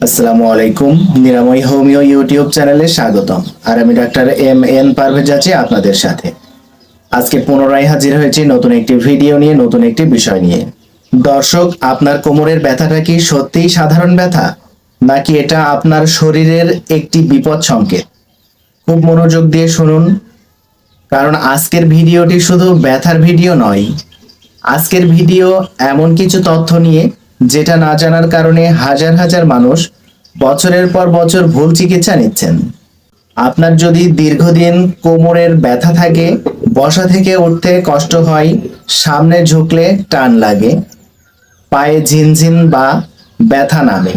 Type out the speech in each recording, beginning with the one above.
আসসালামু আলাইকুম। নিরাময় হোমিও ইউটিউব চ্যানেলে স্বাগতম। আর আমি ডাক্তার এম পারভেজ আছি আপনাদের সাথে। আজকে পুনরায় হাজির হয়েছি নতুন একটি ভিডিও নিয়ে, নতুন একটি বিষয় নিয়ে। দর্শক, আপনার কোমরের ব্যথাটা কি সত্যিই সাধারণ ব্যথা, নাকি এটা আপনার শরীরের একটি বিপদ সংকেত? খুব মনোযোগ দিয়ে শুনুন, কারণ আজকের ভিডিওটি শুধু ব্যথার ভিডিও নয়। আজকের ভিডিও এমন কিছু তথ্য নিয়ে যেটা না জানার কারণে হাজার হাজার মানুষ বছরের পর বছর ভুল চিকিৎসা নিচ্ছেন। আপনার যদি দীর্ঘদিন কোমরের ব্যথা থাকে, বসা থেকে উঠতে কষ্ট হয়, সামনে ঝুঁকলে টান লাগে, পায়ে ঝিনঝিন বা ব্যথা নামে,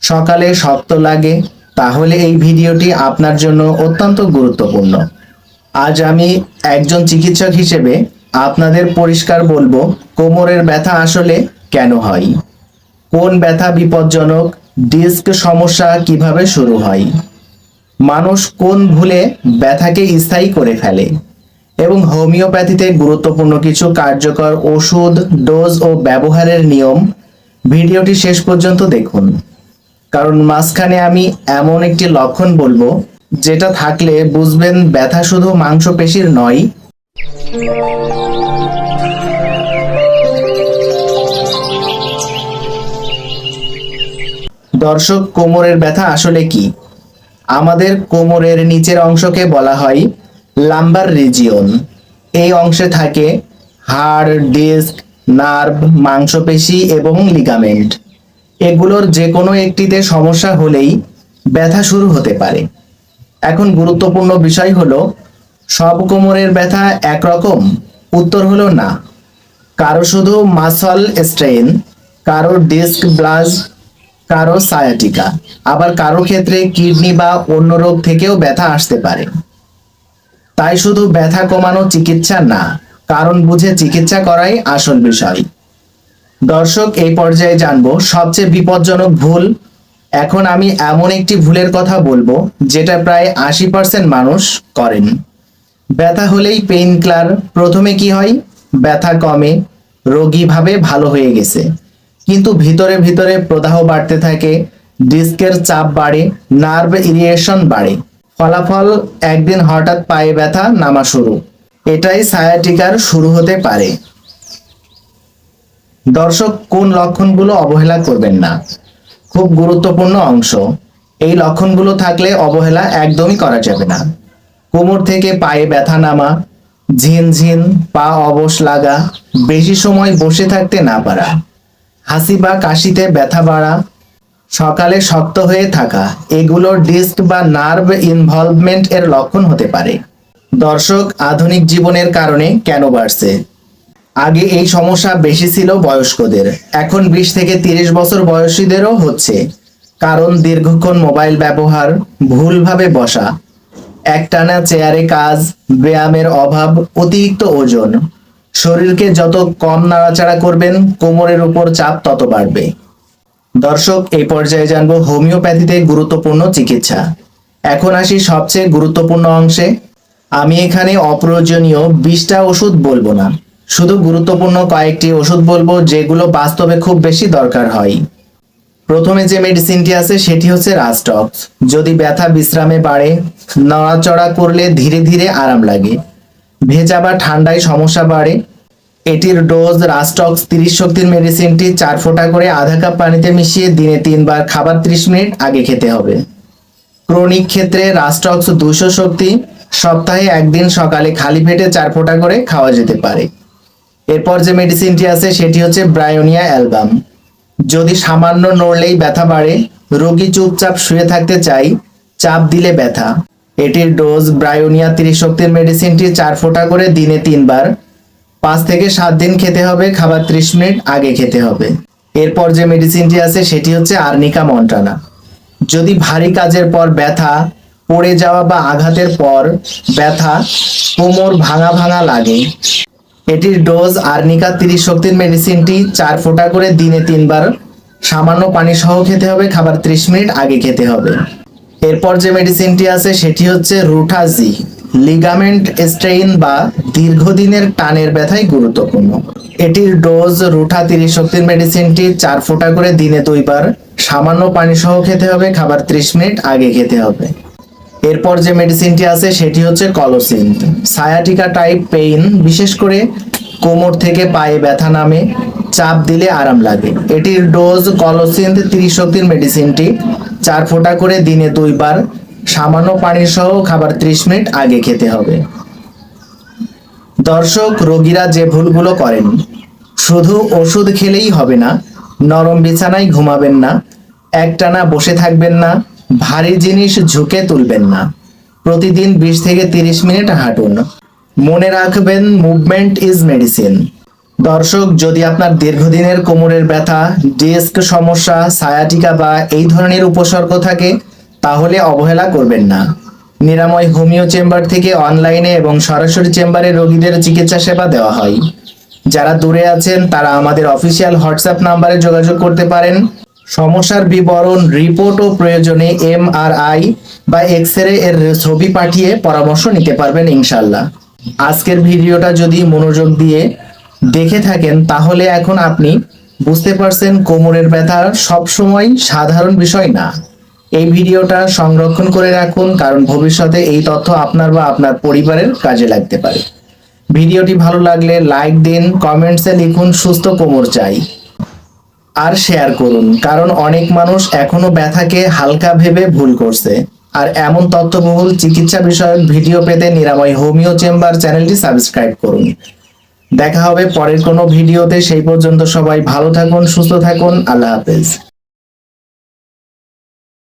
সকালে শক্ত লাগে, তাহলে এই ভিডিওটি আপনার জন্য অত্যন্ত গুরুত্বপূর্ণ। আজ আমি একজন চিকিৎসক হিসেবে আপনাদের পরিষ্কার বলবো, কোমরের ব্যথা আসলে কেন হয়, কোন ব্যথা বিপজ্জনক, ডিস্ক সমস্যা কিভাবে শুরু হয়, মানুষ কোন ভুলে ব্যথাকে স্থায়ী করে ফেলে, এবং হোমিওপ্যাথিতে গুরুত্বপূর্ণ কিছু কার্যকর ওষুধ, ডোজ ও ব্যবহারের নিয়ম। ভিডিওটি শেষ পর্যন্ত দেখুন, কারণ মাঝখানে আমি এমন একটি লক্ষণ বলবো যেটা থাকলে বুঝবেন ব্যথা শুধু মাংসপেশির নয়। দর্শক, কোমরের ব্যথা আসলে কি? আমাদের কোমরের নিচের অংশকে বলা হয় লাম্বার রিজিয়ন। এই অংশে থাকে হাড়, ডিস্ক, নার্ভ, মাংসপেশি এবং লিগামেন্ট। এগুলোর যে কোনো একটিতে সমস্যা হলেই ব্যথা শুরু হতে পারে। এখন গুরুত্বপূর্ণ বিষয় হলো, সব কোমরের ব্যথা একরকম? উত্তর হলো না। কারো শুধু মাসল স্ট্রেন, কারো ডিস্ক ব্লাজ, কারো সায়াটিকা, আবার কারো ক্ষেত্রে কিডনি বা অন্য রোগ থেকেও ব্যথা আসতে পারে। তাই শুধু ব্যথা কমানো চিকিৎসা না, কারণ বুঝে চিকিৎসা করাই আসল বিষয়। দর্শক, এই পর্যায়ে জানবো সবচেয়ে বিপজ্জনক ভুল। এখন আমি এমন একটি ভুলের কথা বলবো যেটা প্রায় 80% মানুষ করেন। ব্যথা হলেই পেইন কিলার। প্রথমে কি হয়? ব্যথা কমে, রোগী ভাবে ভালো হয়ে গেছে, কিন্তু ভিতরে ভিতরে প্রদাহ বাড়তে থাকে, ডিস্কের চাপ বাড়ে, নার্ভ ইরিটেশন বাড়ে। ফলাফল একদিন হঠাৎ পায়ে ব্যথা নামা শুরু। এটাই সায়াটিকার শুরু হতে পারে। দর্শক, কোন লক্ষণগুলো অবহেলা করবেন না, খুব গুরুত্বপূর্ণ অংশ। এই লক্ষণগুলো থাকলে অবহেলা একদমই করা যাবে না। কোমর থেকে পায়ে ব্যথা নামা, ঝিনঝিন, পা অবশ লাগা, বেশি সময় বসে থাকতে না পারা, হাসি বা কাশিতে ব্যথা বাড়া, সকালে শক্ত হয়ে থাকা, এগুলো ডিস্ক বা নার্ভ ইনভলভমেন্ট এর লক্ষণ হতে পারে। দর্শক, আধুনিক জীবনের কারণে কেন বাড়ছে? আগে এই সমস্যা বেশি ছিল বয়স্কদের, এখন 20 থেকে 30 বছর বয়সীদেরও হচ্ছে। কারণ দীর্ঘক্ষণ মোবাইল ব্যবহার, ভুলভাবে বসা, একটানা চেয়ারে কাজ, ব্যায়ামের অভাব, অতিরিক্ত ওজন। শরীরকে যত কম নাড়াচাড়া করবেন, কোমরের উপর চাপ তত বাড়বে। দর্শক, এই পর্যায়ে জানবো হোমিওপ্যাথিতে গুরুত্বপূর্ণ চিকিৎসা। এখন আসি সবচেয়ে গুরুত্বপূর্ণ অংশে। আমি এখানে অপ্রয়োজনীয় 20টা ওষুধ বলবো না, শুধু গুরুত্বপূর্ণ কয়েকটি ওষুধ বলবো যেগুলো বাস্তবে খুব বেশি দরকার হয়। প্রথমে যে মেডিসিনটি আছে সেটি হচ্ছে রাস্টক্স। যদি ব্যথা বিশ্রামে বাড়ে, নড়াচড়া করলে ধীরে ধীরে আরাম লাগে, ভেজা বা ঠান্ডায় সমস্যা বাড়ে, এটির ডোজ রাস্টক্স 30 শক্তির মেডিসিনটি 4 ফোঁটা করে আধা কাপ পানিতে মিশিয়ে দিনে 3 বার, খাবার 30 মিনিট আগে খেতে হবে। ক্রনিক ক্ষেত্রে রাস্টক্স 200 শক্তি, সপ্তাহে একদিন সকালে খালি পেটে 4 ফোঁটা করে খাওয়া যেতে পারে। এরপর যে মেডিসিনটি আছে সেটি হচ্ছে ব্রায়োনিয়া অ্যালবাম। যদি সামান্য নড়লেই ব্যথা বাড়ে, রোগী চুপচাপ শুয়ে থাকতে চাই, চাপ দিলে ব্যথা, এটির ডোজ ব্রায়োনিয়া 30 শক্তির মেডিসিনটি 4 ফোঁটা করে দিনে 3 বার, 5 থেকে 7 দিন খেতে হবে, খাবার 30 মিনিট আগে খেতে হবে। এরপর যে মেডিসিনটি আছে সেটি হচ্ছে আর্নিকা মন্ট্রানা। যদি ভারী কাজের পর ব্যথা, পড়ে যাওয়া বা আঘাতের পর ব্যথা, কোমর ভাঙা ভাঙা লাগে, এটির ডোজ আর্নিকা 30 শক্তির মেডিসিনটি 4 ফোঁটা করে দিনে 3 বার, সামান্য পানি সহ খেতে হবে, খাবার 30 মিনিট আগে খেতে হবে। এরপর যে মেডিসিনটি আছে সেটি হচ্ছে রুটাজি। লিগামেন্ট স্ট্রেইন বা দীর্ঘদিনের টানের ব্যথায় গুরুত্বপূর্ণ। এটির ডোজ রুঠা 30 শক্তির মেডিসিনটি 4 ফোঁটা করে দিনে 2 বার সামান্য পানি সহ খেতে হবে, খাবার 30 মিনিট আগে খেতে হবে। এরপর যে মেডিসিনটি আছে সেটি হচ্ছে কলোসিন্থ। সায়াটিকা টাইপ পেইন, বিশেষ করে কোমর থেকে পায়ে ব্যথা নামে, চাপ দিলে আরাম লাগে। এটির ডোজ কলোসিন্থ 30 শক্তির মেডিসিনটি 4 ফোঁটা করে দিনে 2 বার সামান্য পানি সহ খাবার 30 মিনিট আগে খেতে হবে। দর্শক, রোগীরা যে ভুলগুলো করেন, শুধু ওষুধ খেলেই হবে না, নরম বিছানায় ঘুমাবেন না, একটানা বসে থাকবেন না, ভারী জিনিস ঝুঁকে তুলবেন না, প্রতিদিন 20 থেকে 30 মিনিট হাঁটুন। মনে রাখবেন, মুভমেন্ট ইজ মেডিসিন। দর্শক, যদি আপনার দীর্ঘদিনের কোমরের ব্যথা, ডিস্ক সমস্যা, সায়াটিকা বা এই ধরনের উপসর্গ থাকে, তাহলে অবহেলা করবেন না। নিরাময় হোমিও চেম্বার থেকে অনলাইনে এবং সরাসরি চেম্বারে রোগীদের চিকিৎসা সেবা দেওয়া হয়। যারা দূরে আছেন তারা আমাদের অফিসিয়াল হোয়াটসঅ্যাপ নাম্বারে যোগাযোগ করতে পারেন। সমস্যার বিবরণ, রিপোর্ট ও প্রয়োজনে MRI বা এক্স-রে এর ছবি পাঠিয়ে পরামর্শ নিতে পারবেন ইনশাল্লাহ। আজকের ভিডিওটা যদি মনোযোগ দিয়ে দেখে থাকেন তাহলে এখন আপনি বুঝতে পারছেন কোমরের ব্যথা সবসময় সাধারণ বিষয় না। এই ভিডিওটা সংরক্ষণ করে রাখুন, কারণ ভবিষ্যতে এই তথ্য আপনার বা আপনার পরিবারের কাজে লাগতে পারে। ভিডিওটি ভালো লাগলে লাইক দিন, কমেন্টসে লিখুন সুস্থ কোমর চাই, আর শেয়ার করুন, কারণ অনেক মানুষ এখনো ব্যথাকে হালকা ভেবে ভুল করছে। আর এমন তথ্যবহুল চিকিৎসা বিষয়ক ভিডিও পেতে নিরাময় হোমিও চেম্বার চ্যানেলটি সাবস্ক্রাইব করুন। দেখা হবে পরের কোনো ভিডিওতে। সেই পর্যন্ত সবাই ভালো থাকুন, সুস্থ থাকুন। আল্লাহ হাফেজ।